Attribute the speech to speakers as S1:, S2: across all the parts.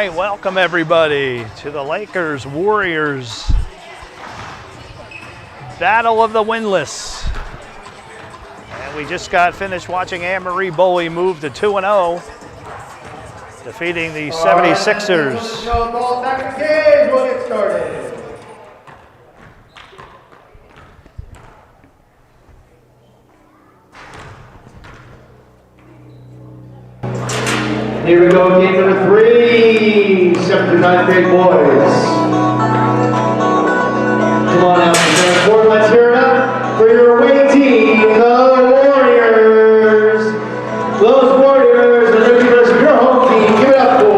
S1: right, welcome everybody to the Lakers Warriors Battle of the Winless. And we just got finished watching Amir Bully move to 2-0, defeating the 76ers.
S2: Ball back in cage, we'll get started. Here we go, game number 3, 7th-9th grade boys. Come on out, center court, let's hear it up for your away team, the Warriors. Those Warriors are looking for your home team. Give it up for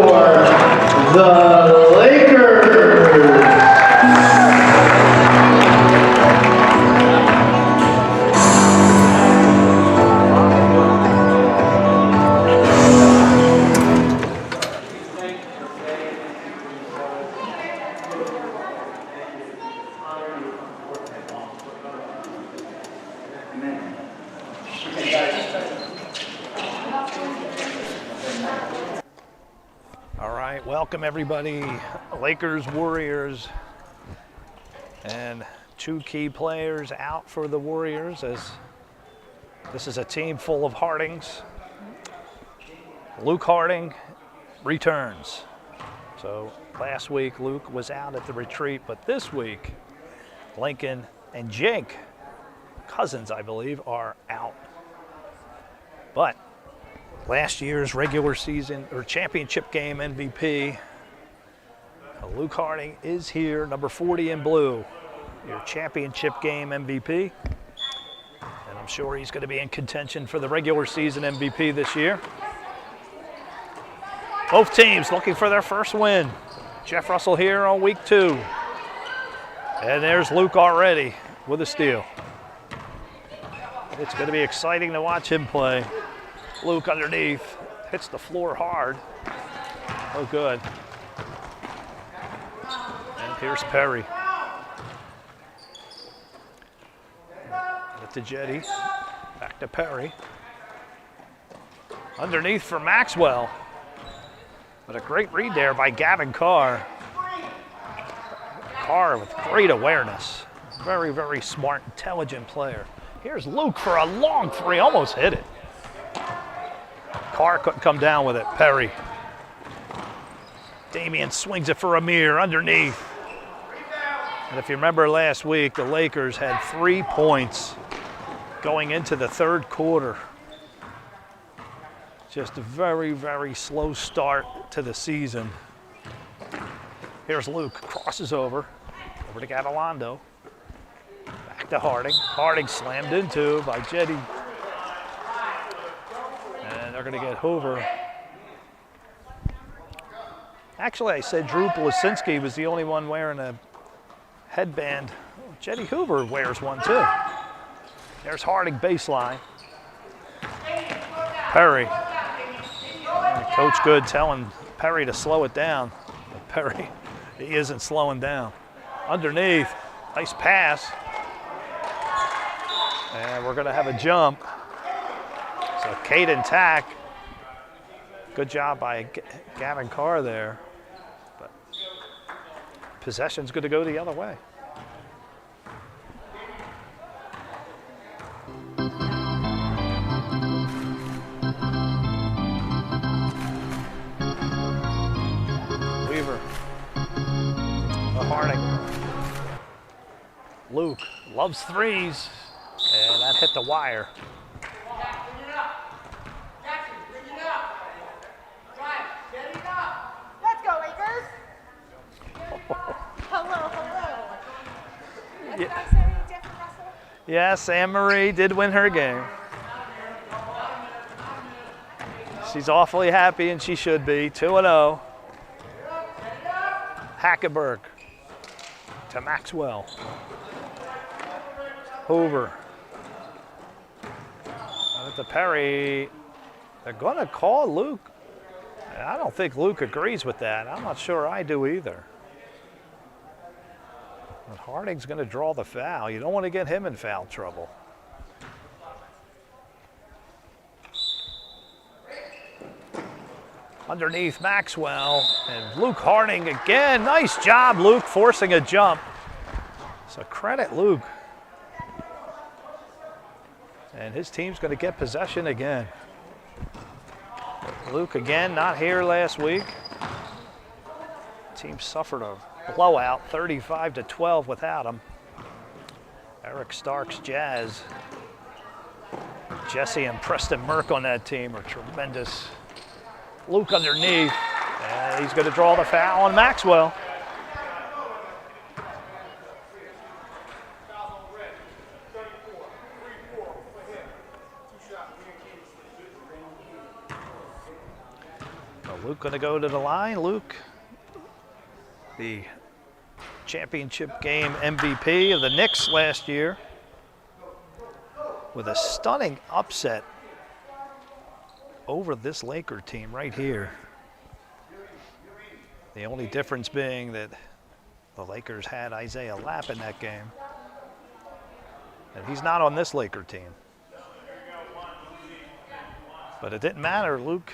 S2: the Lakers.
S1: Welcome everybody, Lakers, Warriors, and 2 key players out for the Warriors, as this is a team full of Hartings. Luke Harting returns. So last week Luke was out at the retreat, but this week Lincoln and Jake, cousins I believe, are out. But last year's regular season or championship game MVP, Luke Harting is here, number 40 in blue, your championship game MVP. And I'm sure he's going to be in contention for the regular season MVP this year. Both teams looking for their first win. Jeff Russell here on week 2. And there's Luke already with a steal. It's going to be exciting to watch him play. Luke underneath, hits the floor hard. Oh, good. And here's Perry. Get to Jeddy, back to Perry. Underneath for Maxwell. But a great read there by Gavin Carr. Carr with great awareness. Very, very smart, intelligent player. Here's Luke for a long 3, almost hit it. Carr couldn't come down with it. Perry. DAMIAN swings it for Amir underneath. And if you remember last week, the Lakers had 3 points going into the 3rd quarter. Just a very, very slow start to the season. Here's Luke, crosses over to Gavilondo. Back to Harting. Harting slammed into by Jeddy. They're going to get Hoover. Actually, I said Drew Blasinski was the only one wearing a headband. Jeddy Hoover wears one too. There's Harting baseline. Perry. Coach Good telling Perry to slow it down. But Perry, he isn't slowing down. Underneath, nice pass. And we're going to have a jump. So Kaiden Tack, good job by Gavin Carr there, but possession's going to go the other way. Weaver, Harting. Luke loves threes, and that hit the wire. Yes, Anne-Marie did win her game. She's awfully happy, and she should be. 2-0. Hackenburg to Maxwell. Hoover. To Perry. They're going to call Luke. I don't think Luke agrees with that. I'm not sure I do either. But Harting's going to draw the foul. You don't want to get him in foul trouble. Underneath Maxwell, and Luke Harting again. Nice job, Luke, forcing a jump. So credit Luke. And his team's going to get possession again. Luke again, not here last week. Team suffered a blowout, 35-12 without him. Eric Stark's Jazz. Jesse and Preston Merck on that team are tremendous. Luke underneath, and he's going to draw the foul on Maxwell. So Luke going to go to the line. Luke, the championship game MVP of the Knicks last year, with a stunning upset over this Laker team right here. The only difference being that the Lakers had Isaiah Lapp in that game, and he's not on this Laker team. But it didn't matter. Luke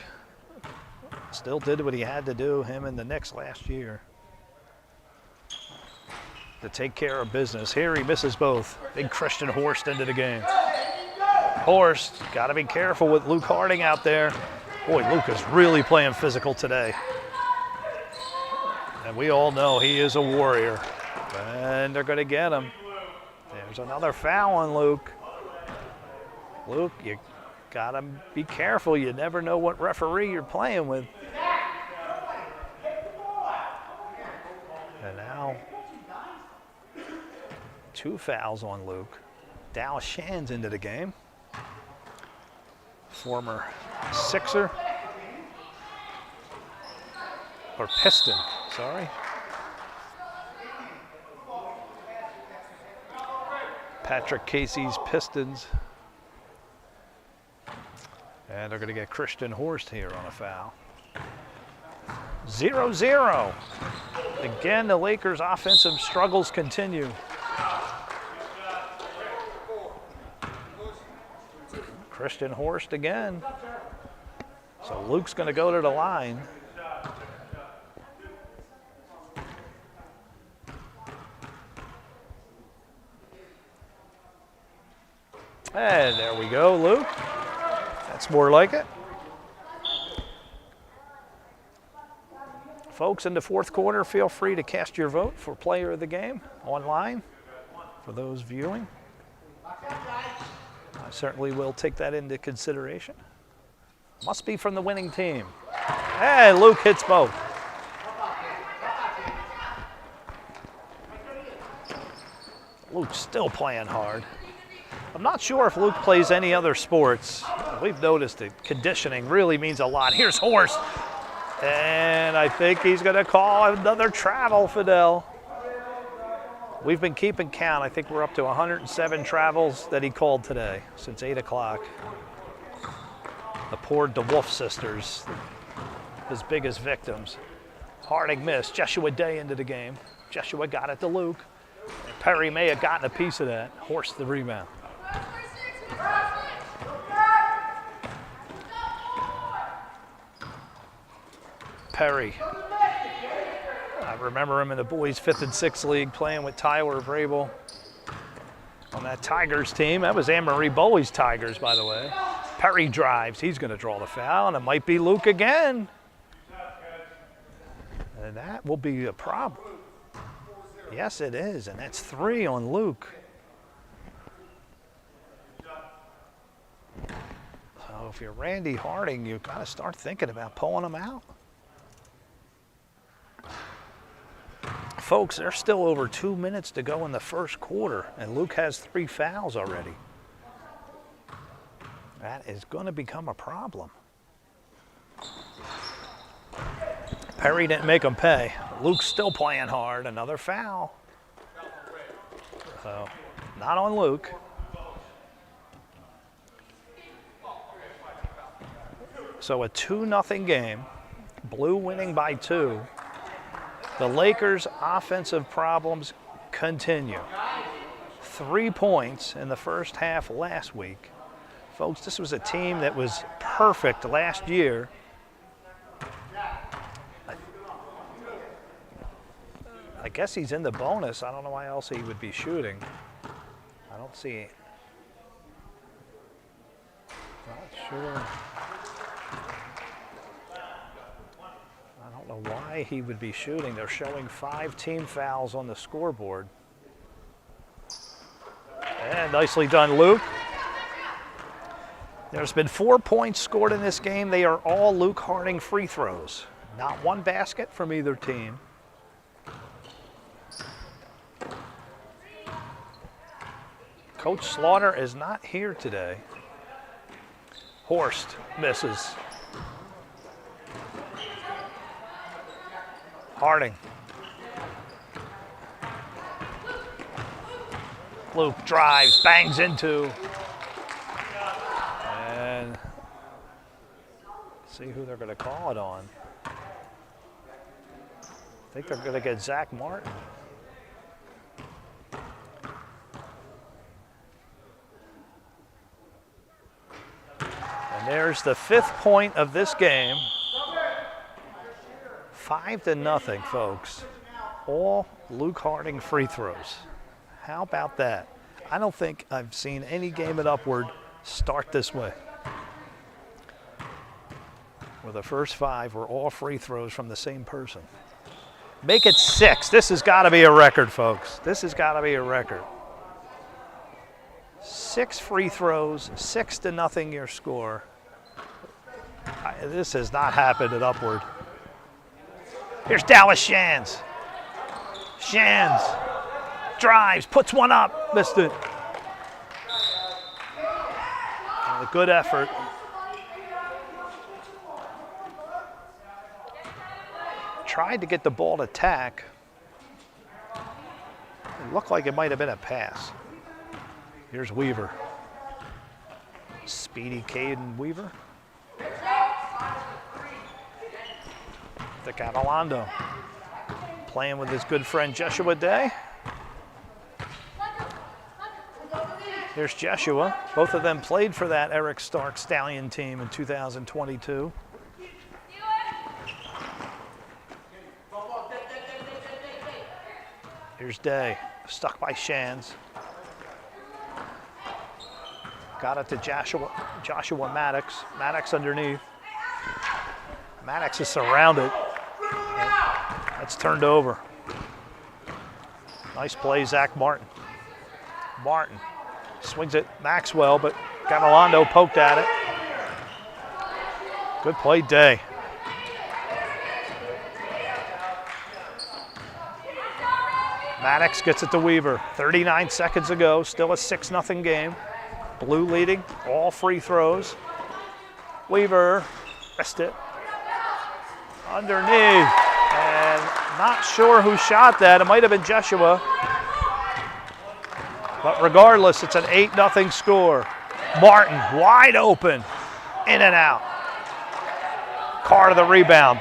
S1: still did what he had to do, him and the Knicks last year, to take care of business. Here he misses both. Big Christian Horst into the game. Horst, got to be careful with Luke Harting out there. Boy, Luke is really playing physical today. And we all know he is a warrior. And they're going to get him. There's another foul on Luke. Luke, you got to be careful. You never know what referee you're playing with. And now, 2 fouls on Luke. Dallas Schans into the game. Former Sixer, or Piston, sorry. Patrick Casey's Pistons. And they're going to get Christian Horst here on a foul. 0-0. Again, the Lakers' offensive struggles continue. Christian Horst again. So Luke's going to go to the line. And there we go, Luke. That's more like it. Folks, in the fourth quarter, feel free to cast your vote for player of the game online for those viewing. I certainly will take that into consideration. Must be from the winning team. And Luke hits both. Luke's still playing hard. I'm not sure if Luke plays any other sports. We've noticed that conditioning really means a lot. Here's Horst. And I think he's going to call another travel, Fidel. We've been keeping count. I think we're up to 107 travels that he called today since 8 o'clock. The poor DeWolf sisters, his biggest victims. Harting missed. Jeshua Day into the game. Jeshua got it to Luke. And Perry may have gotten a piece of that. Horst the rebound. Perry. I remember him in the boys' 5th and 6th league playing with Tyler Vrabel on that Tigers team. That was Anne-Marie Bowie's Tigers, by the way. Perry drives. He's going to draw the foul, and it might be Luke again. And that will be a problem. Yes, it is, and that's 3 on Luke. So if you're Randy Harting, you've got to start thinking about pulling him out. Folks, there's still over 2 minutes to go in the first quarter, and Luke has 3 fouls already. That is going to become a problem. Perry didn't make him pay. Luke's still playing hard. Another foul. So, not on Luke. So a 2-0 game. Blue winning by 2. The Lakers' offensive problems continue. 3 points in the first half last week. Folks, this was a team that was perfect last year I guess he's in the bonus. I don't know why else he would be shooting. I don't see. Not sure. I don't know why he would be shooting. They're showing 5 team fouls on the scoreboard. And nicely done, Luke. There's been 4 points scored in this game. They are all Luke Harting free throws. Not one basket from either team. Coach Slaughter is not here today. Horst misses. Harting. Luke drives, bangs into. And see who they're going to call it on. I think they're going to get Zack Martin. And there's the 5th point of this game. 5-0, folks. All Luke Harting free throws. How about that? I don't think I've seen any game at Upward start this way, where the first 5 were all free throws from the same person. Make it 6. This has got to be a record, folks. This has got to be a record. 6 free throws, 6-0 your score. This has not happened at Upward. Here's Dallas Schans. Schans drives, puts one up, missed it. And a good effort. Tried to get the ball to Tack. It looked like it might have been a pass. Here's Weaver. Speedy Kaiden Weaver. The Gavilondo. Playing with his good friend Jeshua Day. Here's Jeshua. Both of them played for that Eric Stark Stallion team in 2022. Here's Day, stuck by Schans. Got it to Joshua Mattox. Mattox underneath. Mattox is surrounded. That's turned over. Nice play, Zack Martin. Martin swings it, Maxwell, but Gavilondo poked at it. Good play, Day. Mattox gets it to Weaver. 39 seconds ago, still a 6-0 game. Blue leading, all free throws. Weaver missed it. Underneath, and not sure who shot that. It might have been Jeshua. But regardless, it's an 8-0 score. Martin wide open, in and out. Carr to the rebound.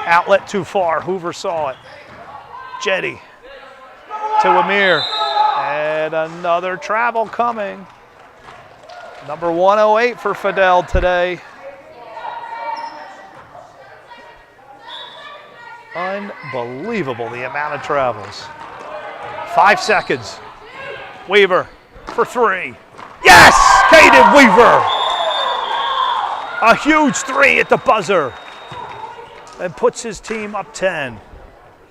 S1: Outlet too far, Hoover saw it. Jeddy to Amir, and another travel coming. Number 108 for Fidel today. Unbelievable the amount of travels. 5 seconds. Weaver for 3. Yes! Kaiden Weaver! A huge 3 at the buzzer. And puts his team up 10.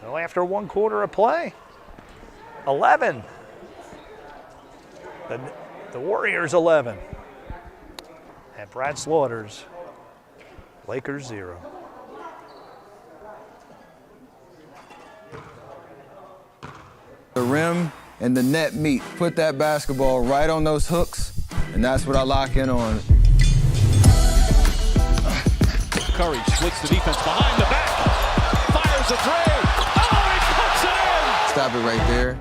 S1: So after 1 quarter of play, 11. The Warriors 11. And Brad Slaughter's Lakers 0.
S3: The rim and the net meet. Put that basketball right on those hooks, and that's what I lock in on.
S4: Curry splits the defense behind the back. Fires a 3. Oh, he puts it in!
S3: Stop it right there,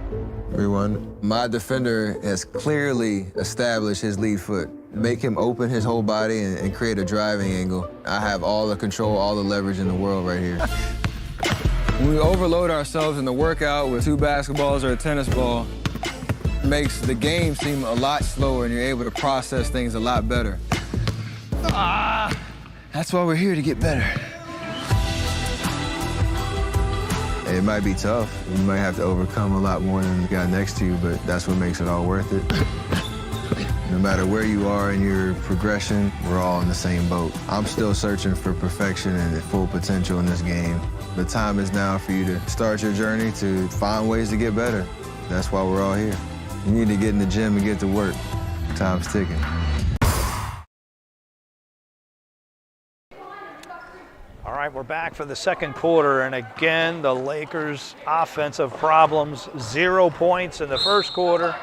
S3: everyone. My defender has clearly established his lead foot. Make him open his whole body and create a driving angle. I have all the control, all the leverage in the world right here. When we overload ourselves in the workout with 2 basketballs or a tennis ball, it makes the game seem a lot slower and you're able to process things a lot better. That's why we're here, to get better. It might be tough. You might have to overcome a lot more than the guy next to you, but that's what makes it all worth it. No matter where you are in your progression, we're all in the same boat. I'm still searching for perfection and full potential in this game. The time is now for you to start your journey to find ways to get better. That's why we're all here. You need to get in the gym and get to work. Time's ticking.
S1: All right, we're back for the second quarter, and again, the Lakers' offensive problems. 0 points in the first quarter.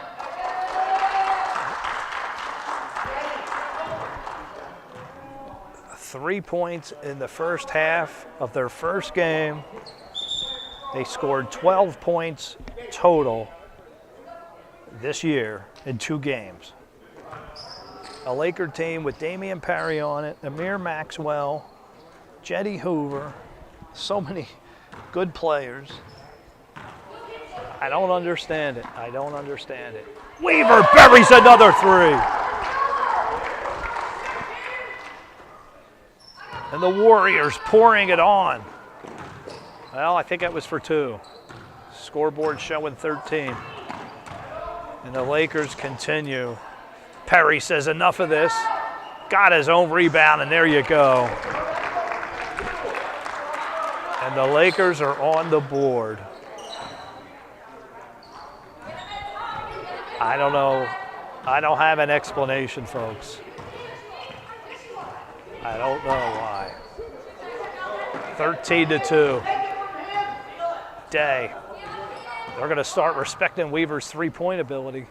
S1: Three points in the first half of their first game. They scored 12 points total this year in 2 games. A Laker team with Damian Perry on it, Amir, Maxwell, Jeddy, Hoover, so many good players. I don't understand it. I don't understand it. Weaver buries another 3. And the Warriors pouring it on. Well, I think that was for 2. Scoreboard showing 13. And the Lakers continue. Perry says enough of this. Got his own rebound, and there you go. And the Lakers are on the board. I don't know. I don't have an explanation, folks. I don't know why. 13-2. Day. They're going to start respecting Weaver's three-point ability.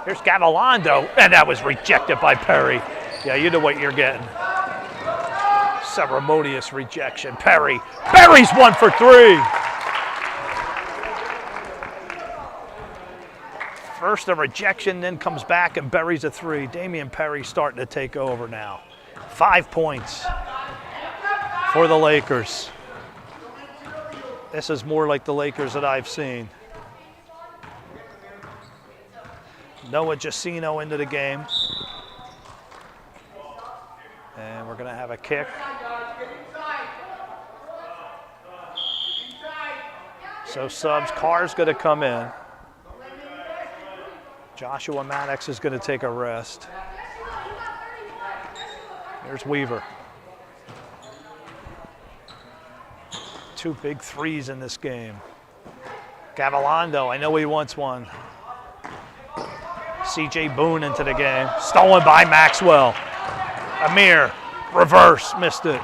S1: Here's Gavilondo, and that was rejected by Perry. Yeah, you know what you're getting. Ceremonious rejection. Perry's 1 for 3. First a rejection, then comes back and buries a 3. Damian Perry starting to take over now. 5 points for the Lakers. This is more like the Lakers that I've seen. Noah Jusino into the game. And we're going to have a kick. So subs, Carr's going to come in. Joshua Mattox is going to take a rest. There's Weaver. 2 big threes in this game. Gavilondo, I know he wants one. CJ Boone into the game. Stolen by Maxwell. Amir, reverse, missed it.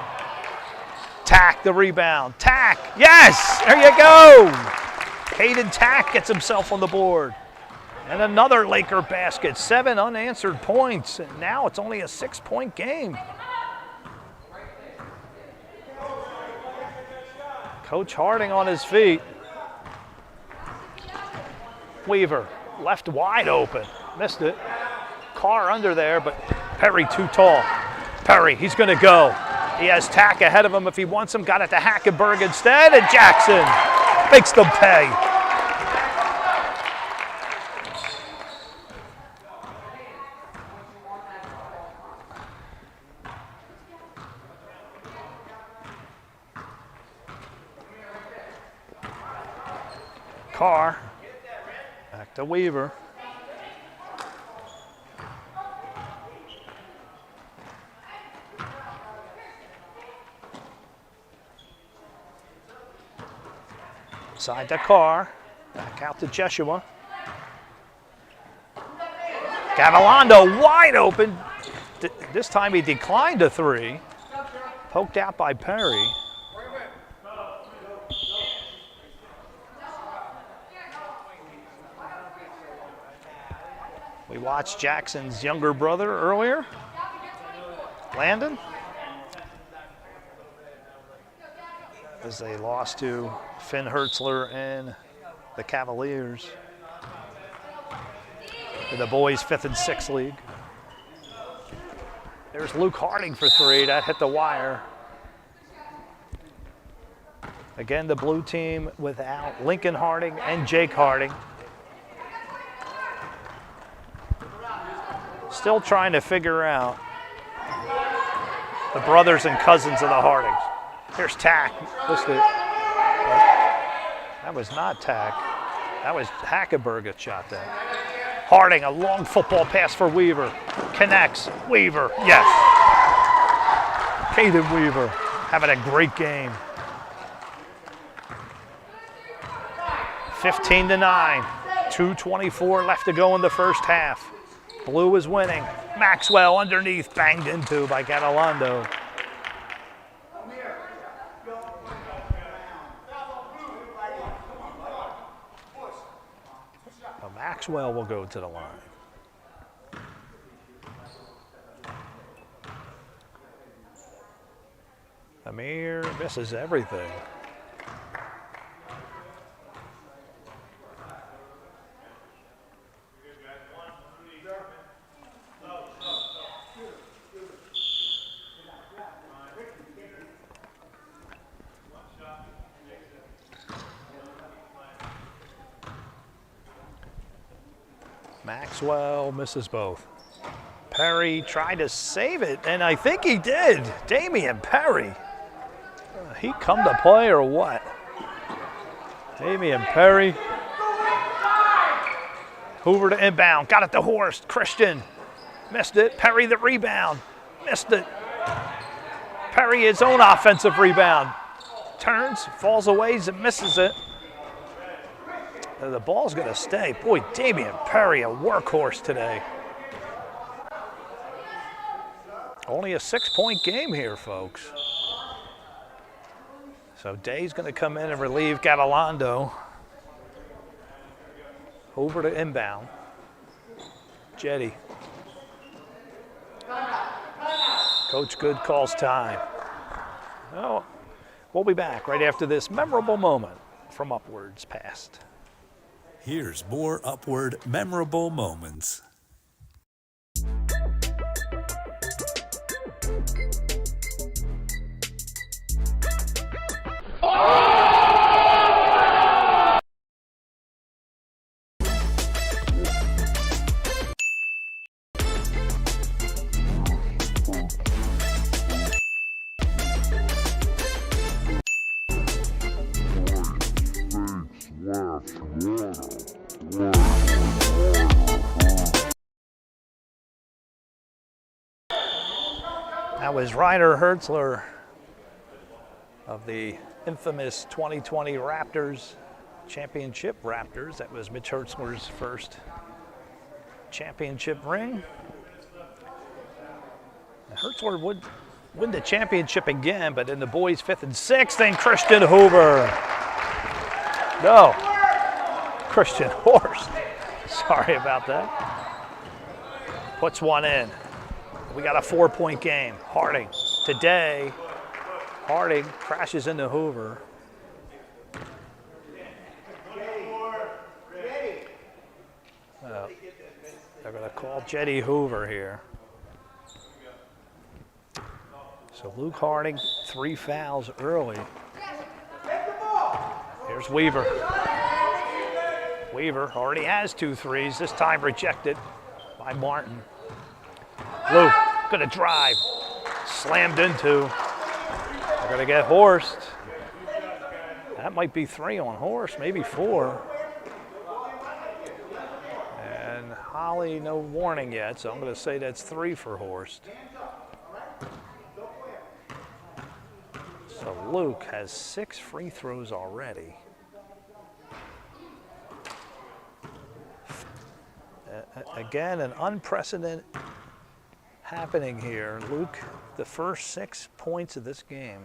S1: Tack the rebound. Tack, yes, there you go. Kaiden Tack gets himself on the board. And another Laker basket, 7 unanswered points. And now it's only a 6-point game. Coach Harting on his feet. Weaver, left wide open, missed it. Carr under there, but Perry too tall. Perry, he's gonna go. He has Tack ahead of him if he wants him. Got it to Hackenburg instead, and Jaxon makes them pay. Carr, back to Weaver. Side to Carr, back out to Jeshua. Gavilondo wide open. This time he declined a 3. Poked out by Perry. We watched Jackson's younger brother earlier, Landon, as they lost to Finn Hertzler and the Cavaliers in the boys' 5th and 6th league. There's Luke Harting for 3. That hit the wire. Again, the blue team without Lincoln Harting and Jake Harting. Still trying to figure out the brothers and cousins of the Hartings. Here's Tack. That was not Tack. That was Hackenburg that shot that. Harting, a long football pass for Weaver. Connects. Weaver, yes. Kaiden Weaver having a great game. 15-9. 2:24 left to go in the first half. Blue is winning. Maxwell underneath, banged into by Gavilondo. Maxwell will go to the line. Amir misses everything. Maxwell misses both. Perry tried to save it, and I think he did. DAMIAN Perry. He come to play or what? DAMIAN Perry. Hoover to inbound. Got it to Horst. Christian. Missed it. Perry the rebound. Missed it. Perry his own offensive rebound. Turns, falls away, misses it. The ball's going to stay. Boy, DAMIAN Perry, a workhorse today. Only a 6-point game here, folks. So Day's going to come in and relieve Gavilondo. Over to inbound. Jeddy. Coach Good calls time. Well, we'll be back right after this memorable moment from Upwards Past.
S5: Here's more Upward memorable moments.
S1: That was Ryder Hertzler of the infamous 2020 Raptors, championship Raptors. That was Mitch Hertzler's first championship ring. And Hertzler would win the championship again, but in the boys' 5th and 6th, and Christian Hoover. No, Christian Horst. Sorry about that. Puts one in. We got a 4-point game. Harting. Today, Harting crashes into Hoover. They're going to call Jeddy Hoover here. So Luke Harting, 3 fouls early. Here's Weaver. Weaver already has 2 threes, this time rejected by Martin. Luke, gonna drive, slammed into. They're gonna get Horst. That might be 3 on Horst, maybe 4. And Holly, no warning yet, so I'm gonna say that's 3 for Horst. So Luke has 6 free throws already. Again, an unprecedented happening here. Luke, the first 6 points of this game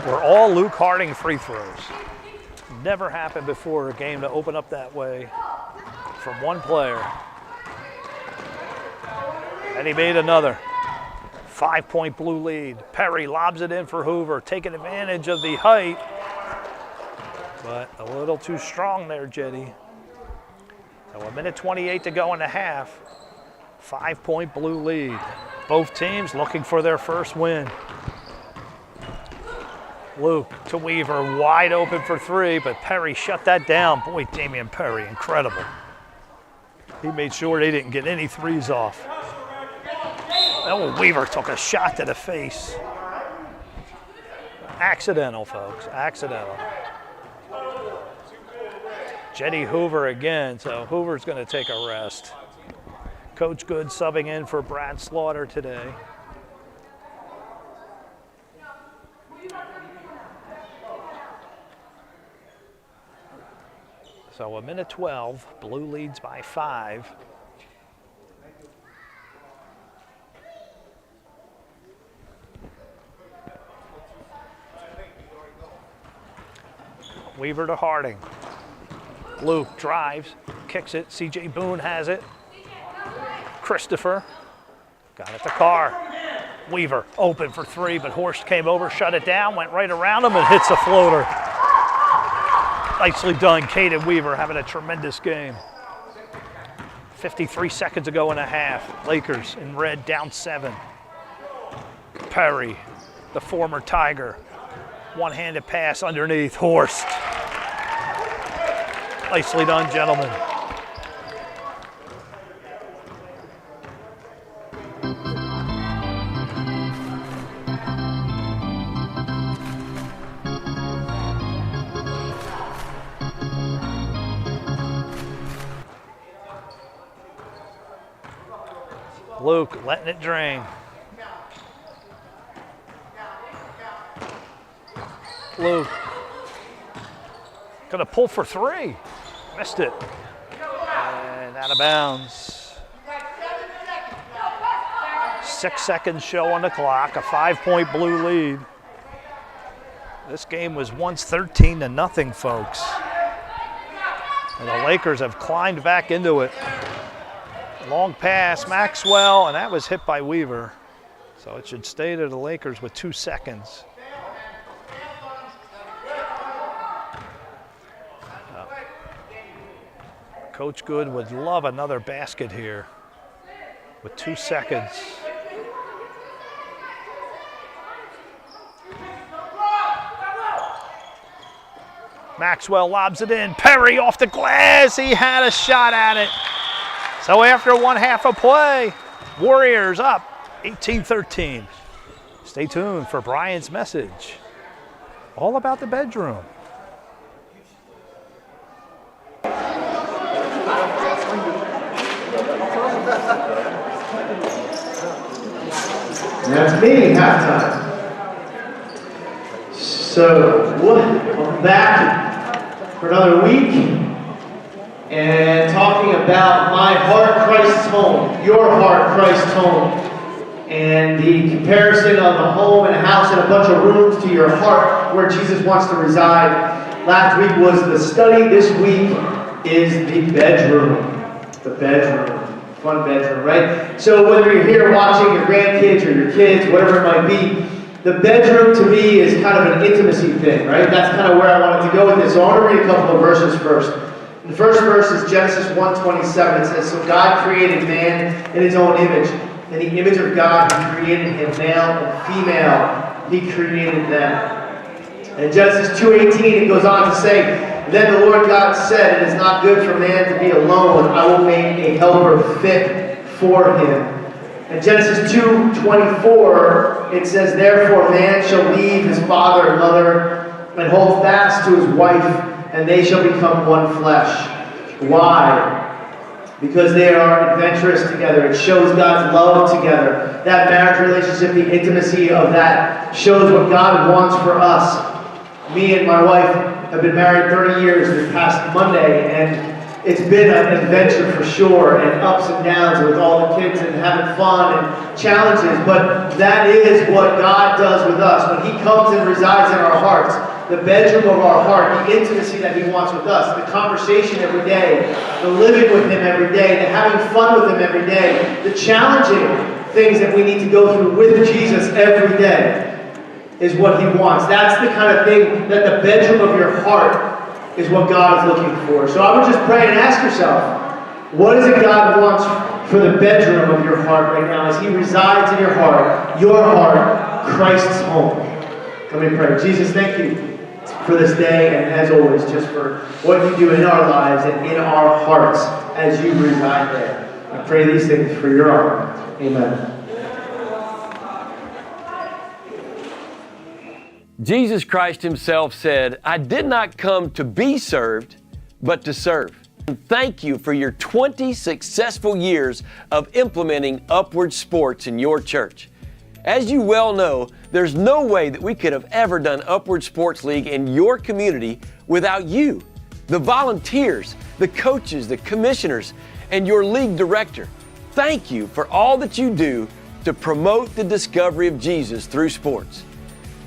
S1: were all Luke Harting free throws. Never happened before a game to open up that way from one player. And he made another. 5-point blue lead. Perry lobs it in for Hoover, taking advantage of the height. But a little too strong there, Jeddy. So 1:28 to go in the half. 5-point blue lead. Both teams looking for their first win. Luke to Weaver, wide open for 3, but Perry shut that down. Boy, DAMIAN Perry, incredible. He made sure they didn't get any 3s off. Oh, Weaver took a shot to the face. Accidental, folks, accidental. Jeddy Hoover again, so Hoover's going to take a rest. Coach Good subbing in for Brad Slaughter today. So a minute 12, Blue leads by 5. Weaver to Harting. Blue drives, kicks it, CJ Boone has it. Christopher, got it to Carr. Weaver open for 3, but Horst came over, shut it down, went right around him and hits a floater. Nicely done, Kaiden Weaver having a tremendous game. 53 seconds to go in a half. Lakers in red down 7. Perry, the former Tiger. One-handed pass underneath, Horst. Nicely done, gentlemen. Luke letting it drain. Luke gonna pull for 3. Missed it. And out of bounds. 6 seconds show on the clock, a 5-point Blue lead. This game was once 13-0, folks. And the Lakers have climbed back into it. Long pass, Maxwell, and that was hit by Weaver. So it should stay to the Lakers with 2 seconds. Coach Good would love another basket here with 2 seconds. Maxwell lobs it in. Perry off the glass. He had a shot at it. So after 1 half of play, Warriors up 18-13. Stay tuned for Brian's message. All about the bedroom.
S2: That's me, halftime. So, welcome back for another week and talking about my heart, Christ's home, your heart, Christ's home, and the comparison of a home and a house and a bunch of rooms to your heart where Jesus wants to reside. Last week was the study. This week is the bedroom. The bedroom. Fun bedroom, right? So whether you're here watching your grandkids or your kids, whatever it might be, the bedroom to me is kind of an intimacy thing, right? That's kind of where I wanted to go with this. So I want to read a couple of verses first. The first verse is Genesis 1:27. It says, "So God created man in his own image. In the image of God, he created him, male and female. He created them." In Genesis 2:18, it goes on to say, "Then the Lord God said, it is not good for man to be alone. I will make a helper fit for him." In Genesis 2:24, it says, "Therefore man shall leave his father and mother and hold fast to his wife, and they shall become one flesh." Why? Because they are adventurous together. It shows God's love together. That marriage relationship, the intimacy of that, shows what God wants for us. Me and my wife have been married 30 years this past Monday, and it's been an adventure for sure, and ups and downs with all the kids and having fun and challenges, but that is what God does with us. When he comes and resides in our hearts, the bedroom of our heart, the intimacy that he wants with us, the conversation every day, the living with him every day, the having fun with him every day, the challenging things that we need to go through with Jesus every day is what he wants. That's the kind of thing that the bedroom of your heart is what God is looking for. So I would just pray and ask yourself, what is it God wants for the bedroom of your heart right now as he resides in your heart, Christ's home? Let me pray. Jesus, thank you for this day, and as always, just for what you do in our lives and in our hearts as you reside there. I pray these things for your honor. Amen.
S6: Jesus Christ himself said, "I did not come to be served, but to serve. And thank you for your 20 successful years of implementing Upward Sports in your church. As you well know, there's no way that we could have ever done Upward Sports League in your community without you, the volunteers, the coaches, the commissioners, and your league director. Thank you for all that you do to promote the discovery of Jesus through sports.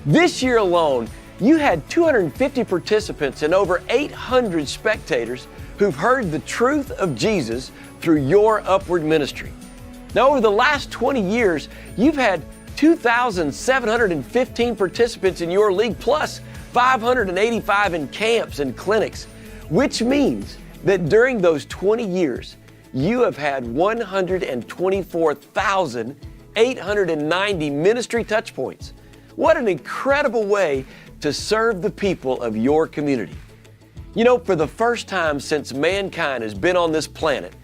S6: This year alone, you had 250 participants and over 800 spectators who've heard the truth of Jesus through your Upward ministry. Now, over the last 20 years, you've had 2,715 participants in your league, plus 585 in camps and clinics, which means that during those 20 years, you have had 124,890 ministry touch points. What an incredible way to serve the people of your community. You know, for the first time since mankind has been on this planet,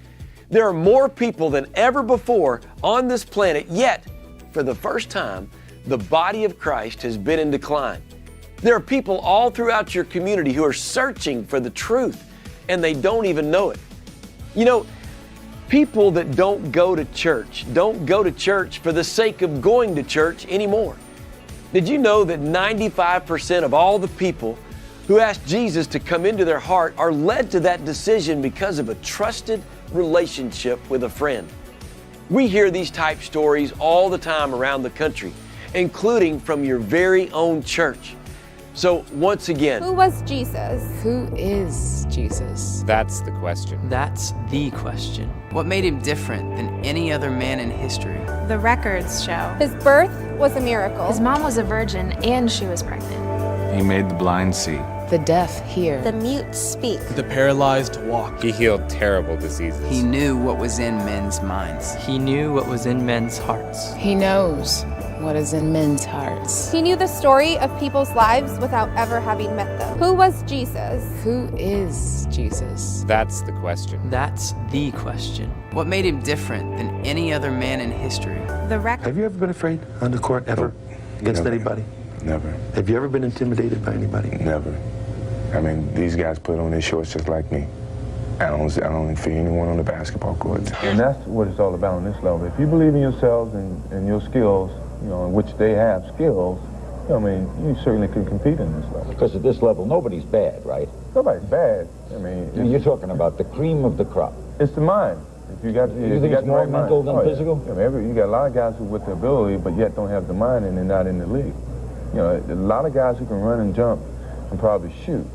S6: there are more people than ever before on this planet, yet, for the first time, the body of Christ has been in decline. There are people all throughout your community who are searching for the truth, and they don't even know it. You know, people that don't go to church for the sake of going to church anymore. Did you know that 95% of all the people who ask Jesus to come into their heart are led to that decision because of a trusted relationship with a friend? We hear these type stories all the time around the country, including from your very own church. So once again,
S7: who was Jesus?
S8: Who is Jesus?
S9: That's the question.
S8: That's the question. What made him different than any other man in history?
S10: The records show
S7: His birth was a miracle.
S10: his mom was a virgin and she was pregnant.
S9: He made the blind see.
S8: The deaf hear.
S11: The mute speak.
S12: The paralyzed walk.
S9: He healed terrible diseases.
S8: He knew what was in men's minds.
S13: He knew what was in men's hearts.
S14: He knows what is in men's hearts.
S7: He knew the story of people's lives without ever having met them. Who was Jesus?
S14: Who is Jesus?
S9: That's the question.
S13: That's the question.
S8: What made him different than any other man in history?
S10: The record.
S15: Have you ever been afraid on the court, ever? Against anybody?
S16: Never.
S15: Have you ever been intimidated by anybody?
S16: Never. I mean, these guys put on their shorts just like me. I don't fear anyone on the basketball court.
S17: And that's what it's all about on this level. If you believe in yourselves and your skills, you know, in which they have skills, you know, I mean, you certainly can compete in this level.
S18: Because at this level, nobody's bad, right?
S17: Nobody's bad. I mean,
S18: you're talking about the cream of the crop.
S17: It's the mind. If you got,
S18: you think it's more mental than physical?
S17: Yeah. I mean, you got a lot of guys who with the ability, but yet don't have the mind, and they're not in the league. You know, a lot of guys who can run and jump and probably shoot,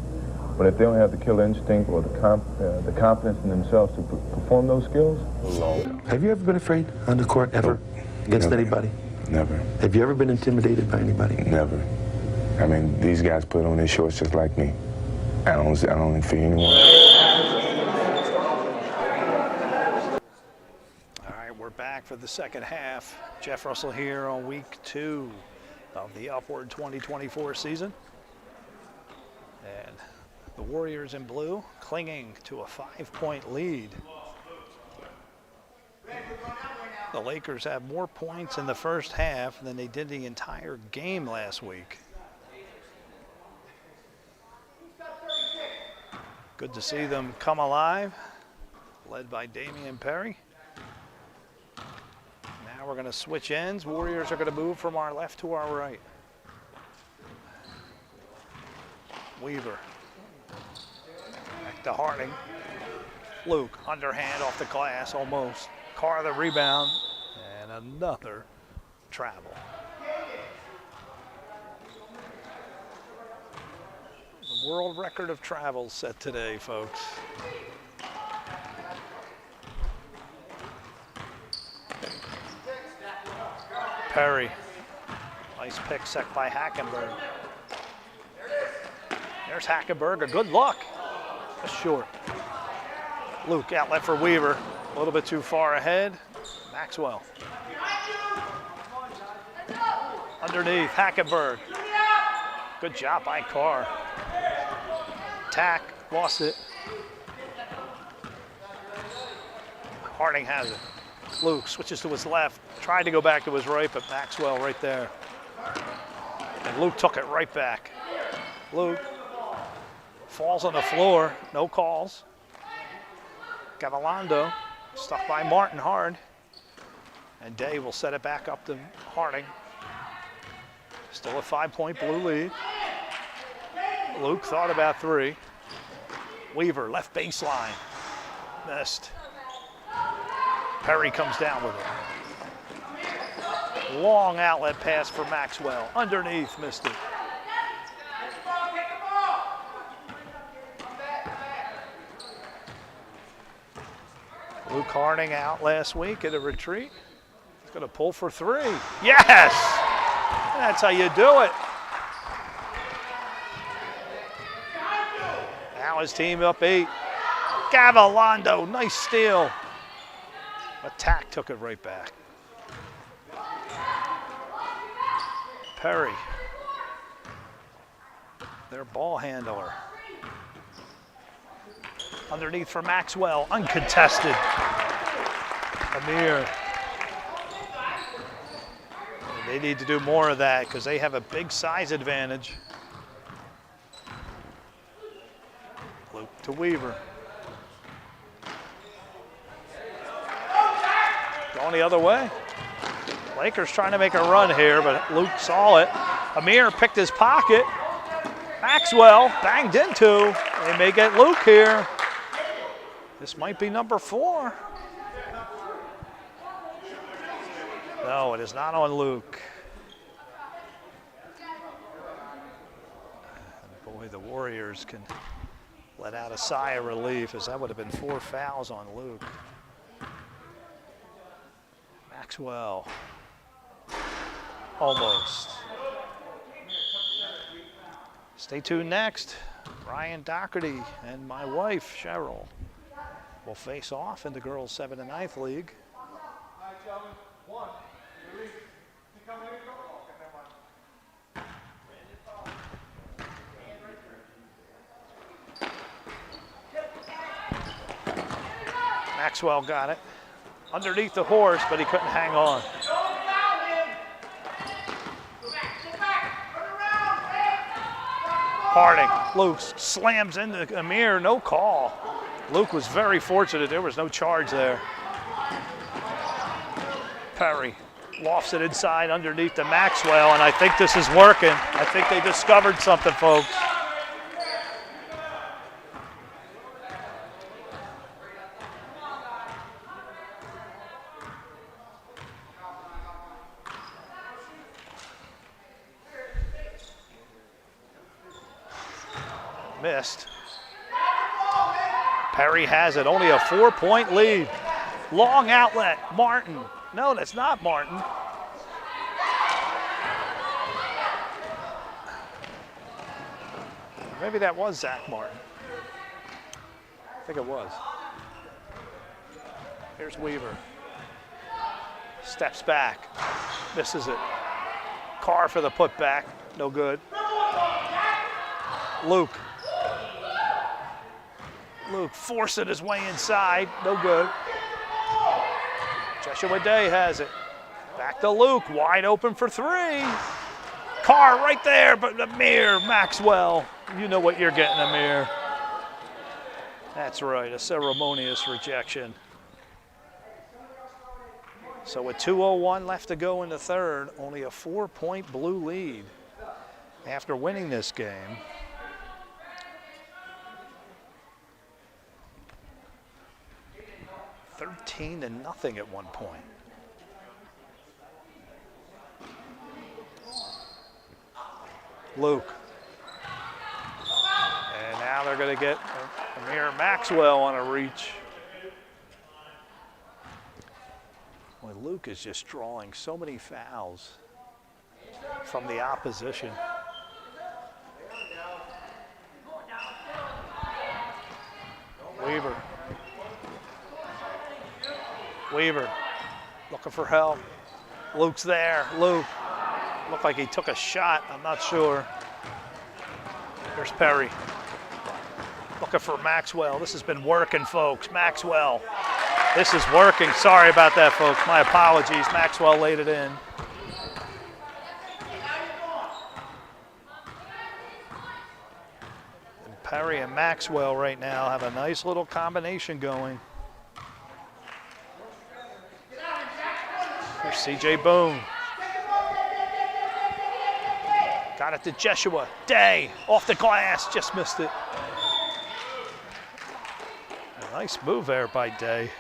S17: but if they don't have the killer instinct or the confidence in themselves to perform those skills,
S15: have you ever been afraid on the court, ever? Against anybody?
S16: Never.
S15: Have you ever been intimidated by anybody?
S16: Never. I mean, these guys put on their shorts just like me. I don't fear anyone.
S1: All right, we're back for the second half. Jeff Russell here on week 2 of the Upward 2024 season. And the Warriors in blue clinging to a 5-point lead. The Lakers have more points in the first half than they did the entire game last week. Good to see them come alive, led by Damian Perry. Now we're going to switch ends. Warriors are going to move from our left to our right. Weaver. Back to Harting. Luke, underhand off the glass, almost. Carr the rebound, and another travel. The world record of travel set today, folks. Perry. Nice pick set by Hackenburg. There's Hackenburg, a good look. That's short. Luke, outlet for Weaver. A little bit too far ahead. Maxwell. Underneath, Hackenburg. Good job by Carr. Tack, lost it. Harting has it. Luke switches to his left. Tried to go back to his right, but Maxwell right there. And Luke took it right back. Luke falls on the floor, no calls. Gavilondo stuck by Martin hard. And Day will set it back up to Harting. Still a 5-point blue lead. Luke thought about 3. Weaver, left baseline. Missed. Perry comes down with it. Long outlet pass for Maxwell. Underneath, missed it. Luke Harting out last week at a retreat. He's going to pull for 3. Yes! That's how you do it. Now his team up 8. Gavilondo, nice steal. But Tack took it right back. Perry, their ball handler. Underneath for Maxwell, uncontested. Amir. They need to do more of that because they have a big size advantage. Luke to Weaver. Going the other way. Lakers trying to make a run here, but Luke saw it. Amir picked his pocket. Maxwell banged into. They may get Luke here. This might be number 4. No, it is not on Luke. And boy, the Warriors can let out a sigh of relief, as that would have been 4 fouls on Luke. Maxwell. Almost. Stay tuned next. Brian Doherty and my wife, Cheryl, will face off in the girls' 7th and 9th league. Maxwell got it. Underneath the Horst, but he couldn't hang on. Harting, Luke slams into Amir, no call. Luke was very fortunate, there was no charge there. Perry lofts it inside underneath to Maxwell, and I think this is working. I think they discovered something, folks. Missed. Perry has it, only a 4-point lead. Long outlet, Martin. No, that's not Martin. Maybe that was Zack Martin. I think it was. Here's Weaver. Steps back, misses it. Carr for the putback, no good. Luke forcing his way inside, no good. Jeshua Day has it. Back to Luke, wide open for 3. Carr right there, but Amir, Maxwell. You know what you're getting, Amir. That's right, a ceremonious rejection. So with 2:01 left to go in the third, only a 4-point blue lead after winning this game. (13-0) at one point. Luke. And now they're going to get Amir Maxwell on a reach. Well, Luke is just drawing so many fouls from the opposition. Weaver looking for help. Luke's there. Luke looked like he took a shot. I'm not sure. Here's Perry looking for Maxwell. This has been working, folks. Maxwell. This is working. Sorry about that, folks. My apologies. Maxwell laid it in. And Perry Perry and Maxwell right now have a nice little combination going. Here's CJ Boone. Got it to Jeshua. Day off the glass, just missed it. A nice move there by Day.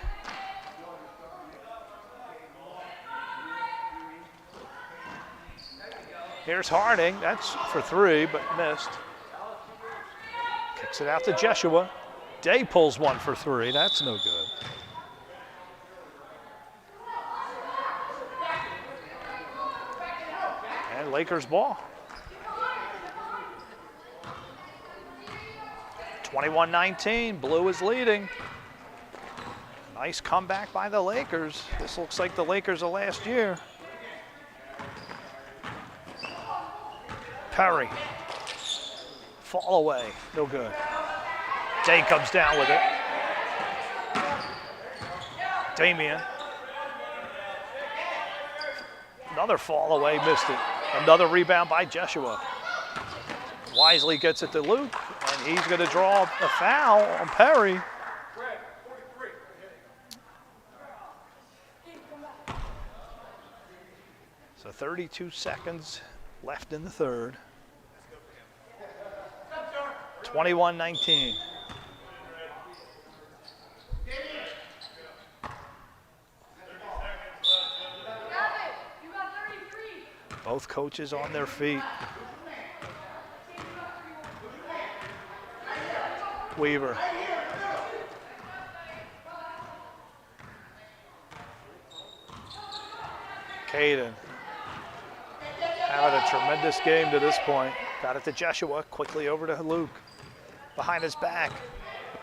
S1: Here's Harting. That's for 3, but missed. Kicks it out to Jeshua. Day pulls one for 3. That's no good. And Lakers ball. 21-19. Blue is leading. Nice comeback by the Lakers. This looks like the Lakers of last year. Perry. Fall away. No good. Day comes down with it. DAMIAN. Another fall away, missed it. Another rebound by Jeshua. Wisely gets it to Luke, and he's going to draw a foul on Perry. So 32 seconds left in the third. 21-19. Both coaches on their feet. Weaver. Kaiden. Having a tremendous game to this point. Got it to Jeshua, quickly over to Luke. Behind his back.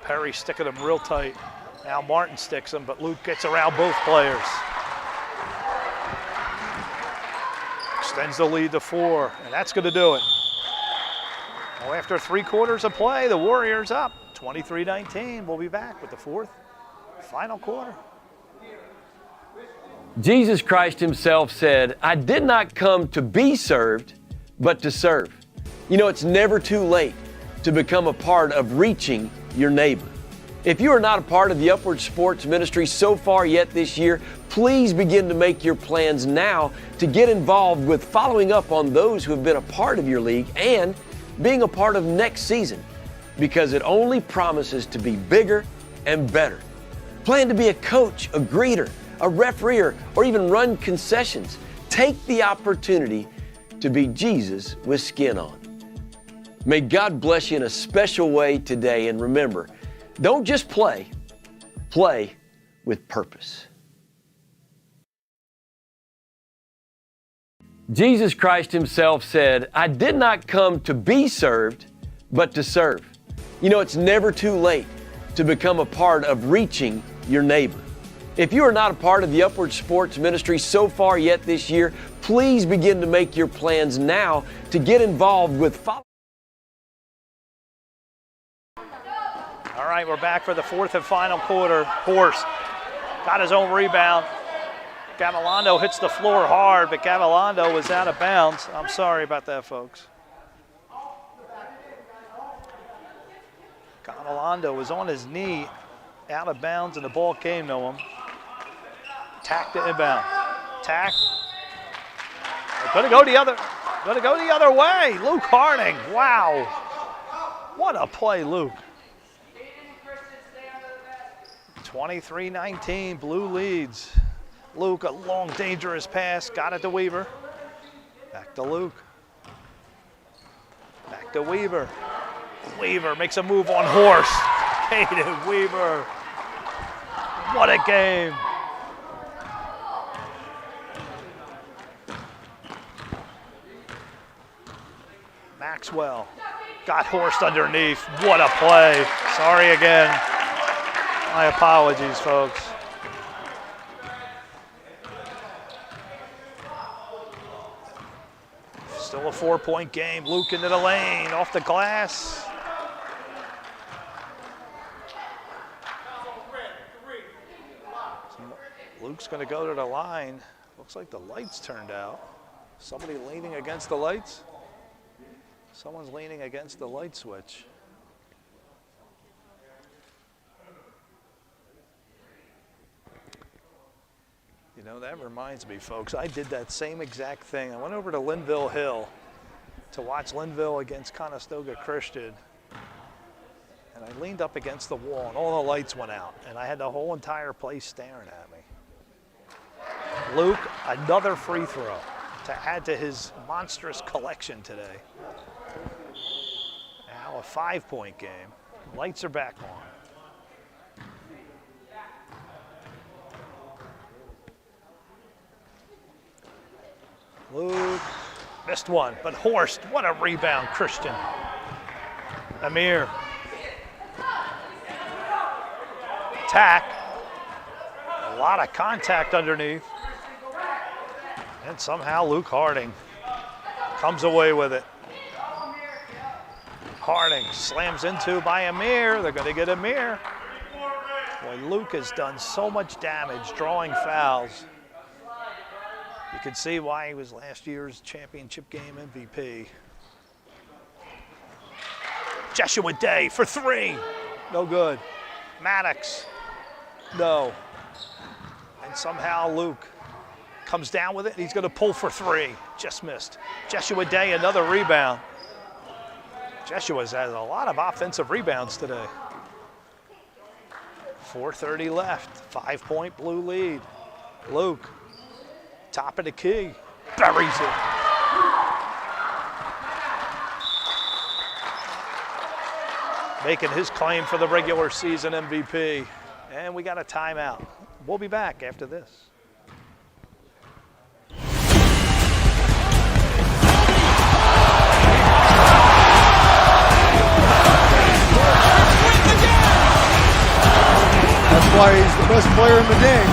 S1: Perry sticking him real tight. Now Martin sticks him, but Luke gets around both players. Extends the lead to 4, and that's going to do it. Now after 3 quarters of play, the Warriors up 23-19. We'll be back with the 4th final quarter.
S6: Jesus Christ himself said, "I did not come to be served, but to serve." You know, it's never too late to become a part of reaching your neighbor. If you are not a part of the Upward Sports Ministry so far yet this year, please begin to make your plans now to get involved with following up on those who have been a part of your league and being a part of next season, because it only promises to be bigger and better. Plan to be a coach, a greeter, a referee, or even run concessions. Take the opportunity to be Jesus with skin on. May God bless you in a special way today, and remember, don't just play, play with purpose. Jesus Christ himself said, "I did not come to be served, but to serve." You know, it's never too late to become a part of reaching your neighbor. If you are not a part of the Upward Sports Ministry so far yet this year, please begin to make your plans now to get involved with follow.
S1: All right, we're back for the 4th and final quarter. Horst got his own rebound. Gavilondo hits the floor hard, but Gavilondo was out of bounds. I'm sorry about that, folks. Gavilondo was on his knee, out of bounds, and the ball came to him. Tack to inbound. Tack. Gonna go the other way. Luke Harting. Wow. What a play, Luke. 23-19, Blue leads. Luke, a long, dangerous pass. Got it to Weaver. Back to Luke. Back to Weaver. Weaver makes a move on Horst. Kaiden Weaver. What a game. Maxwell got Horst underneath. What a play. Sorry again. My apologies, folks. Still a 4-point game. Luke into the lane, off the glass. Luke's going to go to the line. Looks like the lights turned out. Somebody leaning against the lights? Someone's leaning against the light switch. know, that reminds me, folks, I did that same exact thing. I went over to Linville Hill to watch Linville against Conestoga Christian. And I leaned up against the wall and all the lights went out and I had the whole entire place staring at me. Luke, another free throw to add to his monstrous collection today. Now a 5-point game. Lights are back on. Luke missed one, but Horst, what a rebound, Christian. Amir. Tack. A lot of contact underneath. And somehow Luke Harting comes away with it. Harting slams into by Amir. They're going to get Amir. Boy, Luke has done so much damage drawing fouls. You can see why he was last year's championship game MVP. Jeshua Day for 3. No good. Mattox. No. And somehow Luke comes down with it. He's going to pull for 3. Just missed. Jeshua Day, another rebound. Jeshua's has a lot of offensive rebounds today. 4:30 left. 5-point Blue lead. Luke, top of the key, buries it. Making his claim for the regular season MVP. And we got a timeout. We'll be back after this.
S11: That's why he's the best player in the game.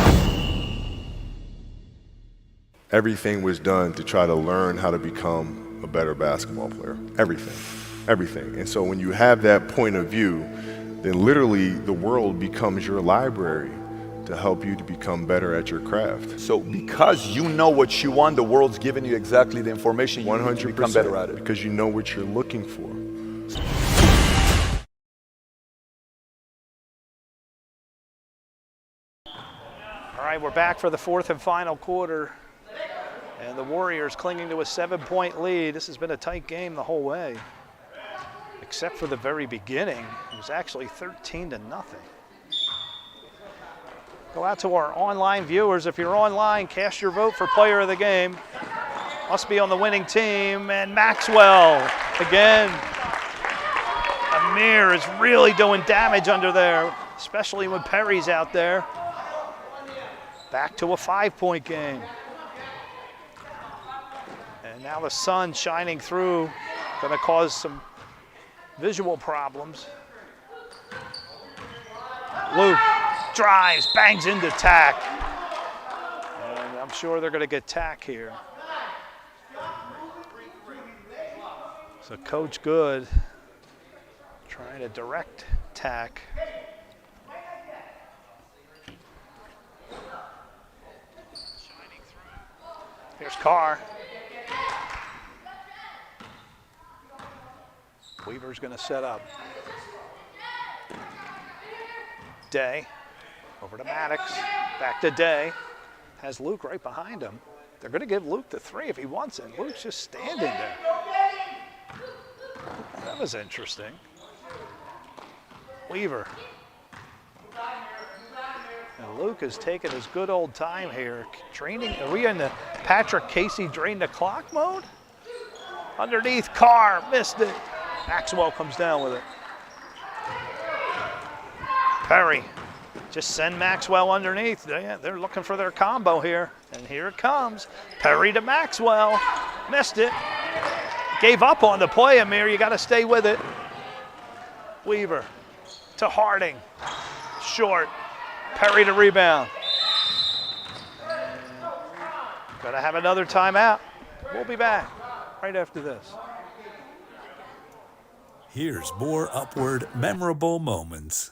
S12: Everything was done to try to learn how to become a better basketball player. Everything. And so when you have that point of view, then literally the world becomes your library to help you to become better at your craft.
S19: So because you know what you want, the world's giving you exactly the information you need to become better at it.
S12: Because you know what you're looking for.
S1: All right, we're back for the 4th and final quarter. And the Warriors clinging to a 7-point lead. This has been a tight game the whole way. Except for the very beginning. It was actually 13-0. Go out to our online viewers. If you're online, cast your vote for player of the game. Must be on the winning team. And Maxwell again. Amir is really doing damage under there, especially when Perry's out there. Back to a 5-point game. And now the sun shining through, going to cause some visual problems. Luke drives, bangs into Tack. And I'm sure they're going to get Tack here. So Coach Good trying to direct Tack. Here's Carr. Weaver's going to set up. Day, over to Mattox, back to Day. Has Luke right behind him. They're going to give Luke the 3 if he wants it. Luke's just standing there. That was interesting. Weaver. And Luke is taking his good old time here. Draining, are we in the Patrick Casey drain the clock mode? Underneath, Carr, missed it. Maxwell comes down with it. Perry, just send Maxwell underneath. They're looking for their combo here. And here it comes. Perry to Maxwell. Missed it. Gave up on the play, Amir. You got to stay with it. Weaver to Harting. Short. Perry to rebound. Got to have another timeout. We'll be back right after this.
S5: Here's more Upward memorable moments.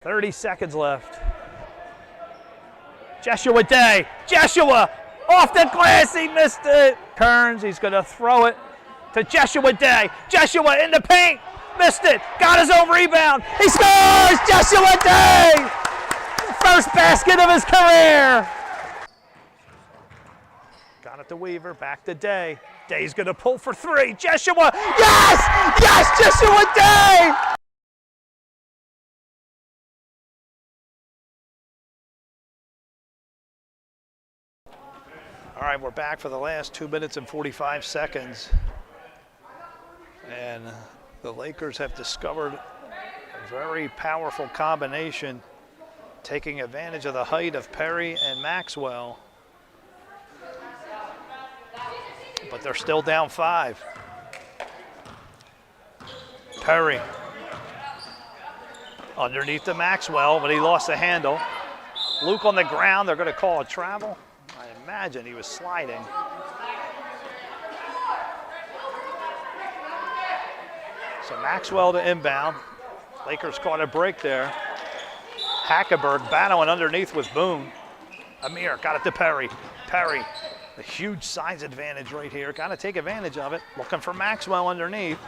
S1: 30 seconds left. Jeshua Day. Jeshua off the glass. He missed it. Turns. He's going to throw it to Jeshua Day. Jeshua in the paint. Missed it. Got his own rebound. He scores. Jeshua Day. first basket of his career. Got it to Weaver, back to Day. Day's gonna pull for three. Jeshua, yes! Yes, Jeshua Day! All right, we're back for the last 2 minutes and 45 seconds. And the Lakers have discovered a very powerful combination, taking advantage of the height of Perry and Maxwell. But they're still down 5. Perry underneath to Maxwell, but he lost the handle. Luke on the ground, they're gonna call a travel. I imagine he was sliding. So Maxwell to inbound. Lakers caught a break there. Hackenburg battling underneath with Boone. Amir got it to Perry. Perry, a huge size advantage right here. Got to take advantage of it. Looking for Maxwell underneath.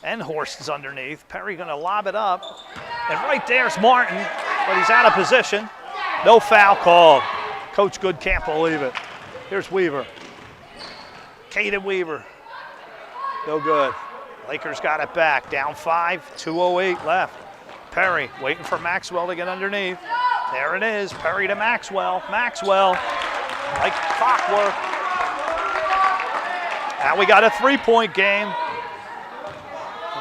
S1: And Horst is underneath. Perry gonna lob it up. And right there's Martin, but he's out of position. No foul called. Coach Good can't believe it. Here's Weaver. Kaiden Weaver. No good. Lakers got it back. Down 5, 2:08 left. Perry waiting for Maxwell to get underneath. There it is. Perry to Maxwell. Maxwell, like clockwork. Now we got a three-point game.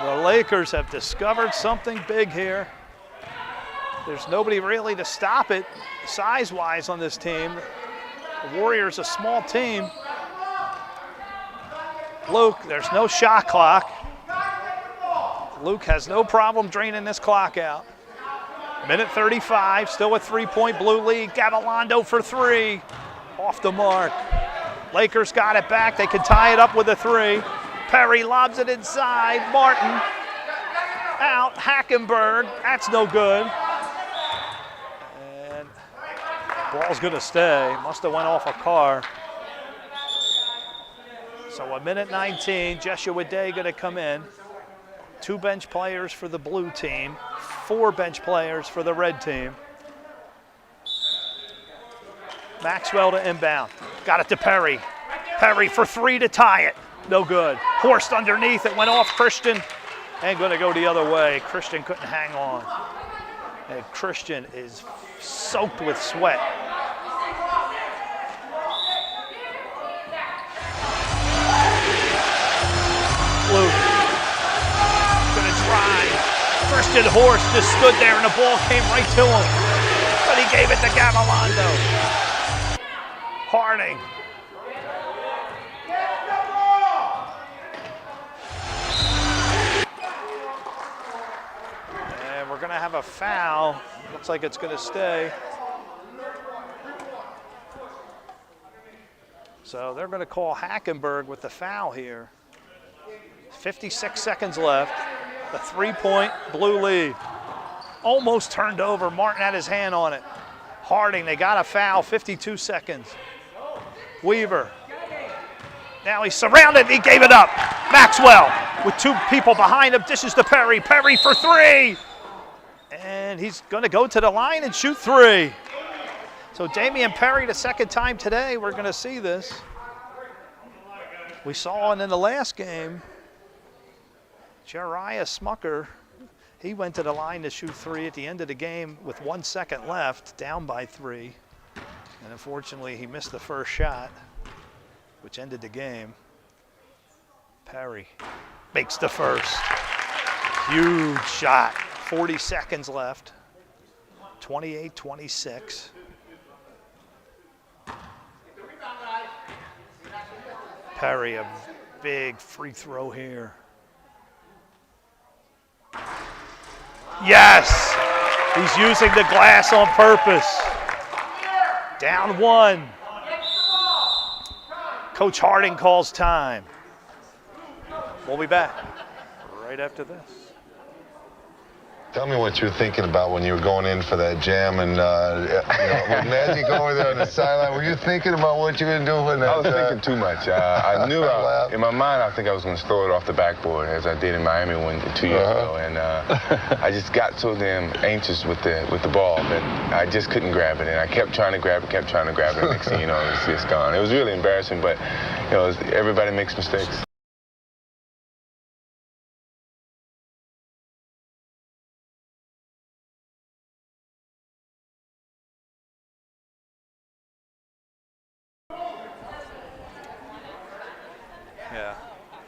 S1: The Lakers have discovered something big here. There's nobody really to stop it size-wise on this team. The Warriors a small team. Luke, there's no shot clock. Luke has no problem draining this clock out. Minute 35, still a three-point blue lead. Gavilondo for three. Off the mark. Lakers got it back. They can tie it up with a three. Perry lobs it inside. Martin out. Hackenburg. That's no good. And ball's going to stay. Must have went off a Carr. So a minute 19. Jeshua Day going to come in. 2 bench players for the blue team. 4 bench players for the red team. Maxwell to inbound. Got it to Perry. Perry for three to tie it. No good. Horst underneath. It went off Christian. And going to go the other way. Christian couldn't hang on. And Christian is soaked with sweat. Luke. Going to try. Christian Horst just stood there and the ball came right to him. But he gave it to Gavilondo. Harting. And we're going to have a foul. Looks like it's going to stay. So they're going to call Hackenburg with the foul here. 56 seconds left. The three-point blue lead. Almost turned over. Martin had his hand on it. Harting, they got a foul, 52 seconds. Weaver. Now he's surrounded, he gave it up. Maxwell with 2 people behind him, dishes to Perry. Perry for three. And he's going to go to the line and shoot 3. So DAMIAN Perry, the second time today, we're going to see this. We saw it in the last game. Jariah Smucker, he went to the line to shoot 3 at the end of the game with 1 second left, down by 3. And unfortunately, he missed the first shot, which ended the game. Perry makes the first. Huge shot. 40 seconds left. 28-26. Perry, a big free throw here. Yes! He's using the glass on purpose. Down 1. Coach Harting calls time. We'll be back right after this.
S20: Tell me what you were thinking about when you were going in for that jam and with Magic over there on the sideline. Were you thinking about what you were doing?
S16: I was thinking too much. I knew in my mind I think I was going to throw it off the backboard as I did in Miami 2 years ago, and I just got so damn anxious with the ball that I just couldn't grab it, and I kept trying to grab it, and next thing you know, it's gone. It was really embarrassing, but everybody makes mistakes.
S1: Yeah,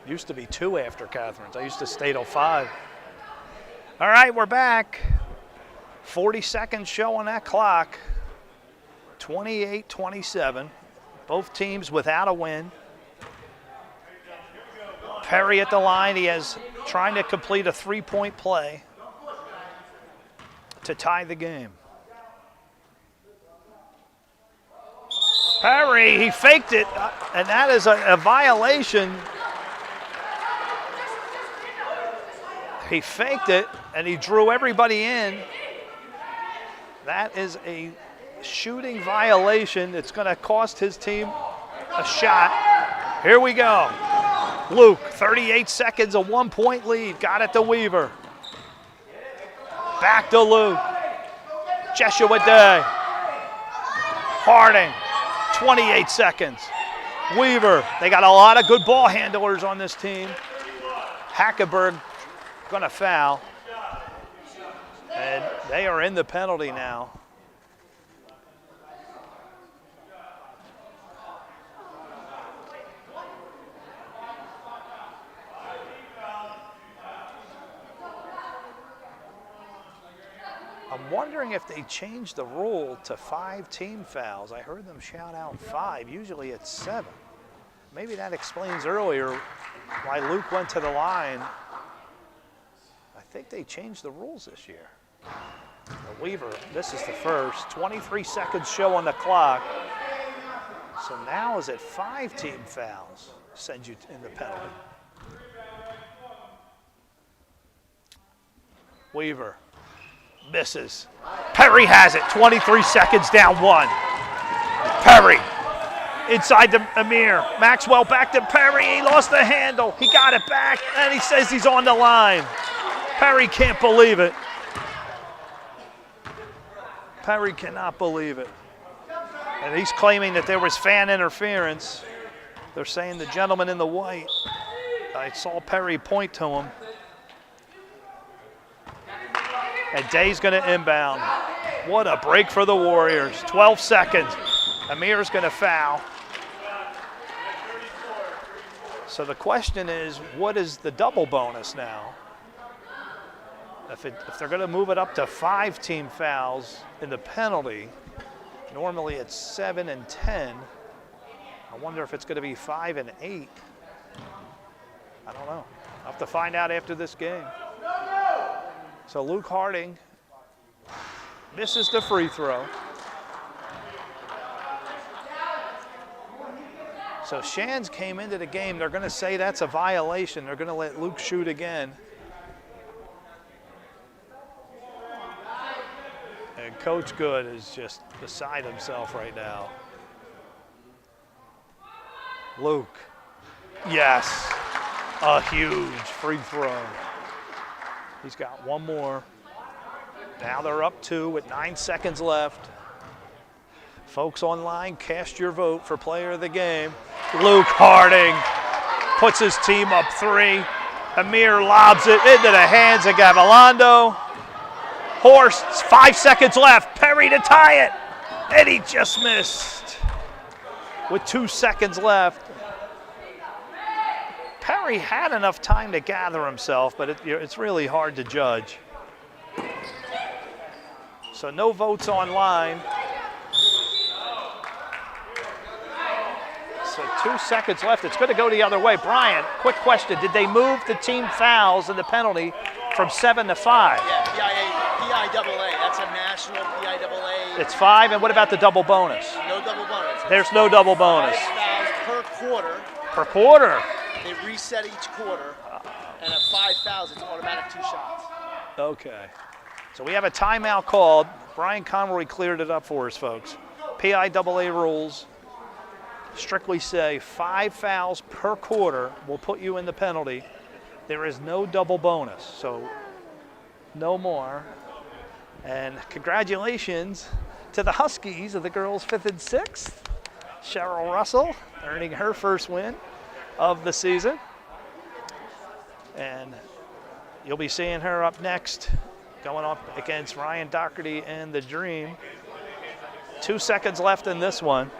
S1: used to be 2 after Catherine's. I used to stay till 5. All right, we're back. 40 seconds show on that clock. 28-27. Both teams without a win. Perry at the line. He is trying to complete a 3-point play to tie the game. Perry, he faked it, and that is a violation. He faked it, and he drew everybody in. That is a shooting violation. It's going to cost his team a shot. Here we go. Luke, 38 seconds, a 1-point lead. Got it to Weaver. Back to Luke. Jeshua Day. Harting. 28 seconds. Weaver, they got a lot of good ball handlers on this team. Hackenburg gonna foul. And they are in the penalty now. I'm wondering if they changed the rule to 5 team fouls. I heard them shout out 5. Usually it's 7. Maybe that explains earlier why Luke went to the line. I think they changed the rules this year. Weaver, this is the first. 23 seconds show on the clock. So now is it 5 team fouls? Sends you in the penalty. Weaver. Misses. Perry has it. 23 seconds down 1. Perry. Inside to Amir. Maxwell back to Perry. He lost the handle. He got it back, and he says he's on the line. Perry can't believe it. Perry cannot believe it. And he's claiming that there was fan interference. They're saying the gentleman in the white. I saw Perry point to him. And Day's going to inbound. What a break for the Warriors. 12 seconds. Amir's going to foul. So the question is, what is the double bonus now? If they're going to move it up to 5 team fouls in the penalty, normally it's 7 and 10. I wonder if it's going to be 5 and 8. I don't know. I'll have to find out after this game. So Luke Harting misses the free throw. So Schans came into the game. They're going to say that's a violation. They're going to let Luke shoot again. And Coach Good is just beside himself right now. Luke. Yes. A huge free throw. He's got one more. Now they're up 2 with 9 seconds left. Folks online, cast your vote for player of the game. Luke Harting puts his team up 3. Amir lobs it into the hands of Gavilondo. Horst, 5 seconds left. Perry to tie it. And he just missed. With 2 seconds left. Perry had enough time to gather himself, but it's really hard to judge. So no votes online. So 2 seconds left. It's going to go the other way. Brian, quick question. Did they move the team fouls and the penalty from 7 to 5?
S21: Yeah, PIAA. That's a national PIAA.
S1: It's 5, and what about the double bonus?
S21: No double bonus.
S1: There's no double bonus.
S21: 5 fouls per quarter.
S1: Per quarter?
S21: They reset each quarter, and at 5 fouls, it's automatic 2 shots.
S1: Okay. So we have a timeout called. Brian Conroy cleared it up for us, folks. PIAA rules strictly say 5 fouls per quarter will put you in the penalty. There is no double bonus, so no more. And congratulations to the Huskies of the girls 5th and 6th. Cheryl Russell earning her first win of the season. And you'll be seeing her up next, going up against Ryan Doherty and the Dream. 2 seconds left in this one.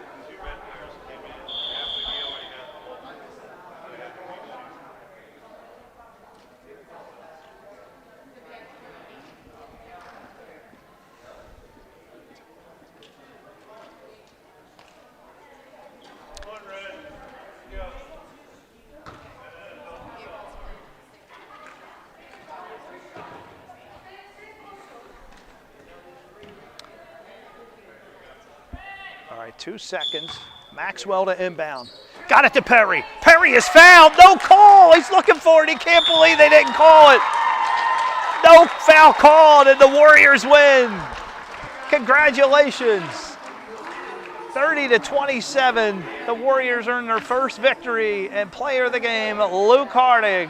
S1: All right, 2 seconds. Maxwell to inbound. Got it to Perry. Perry is fouled. No call. He's looking for it. He can't believe they didn't call it. No foul called, and the Warriors win. Congratulations. 30-27. The Warriors earn their first victory, and player of the game, Luke Harting.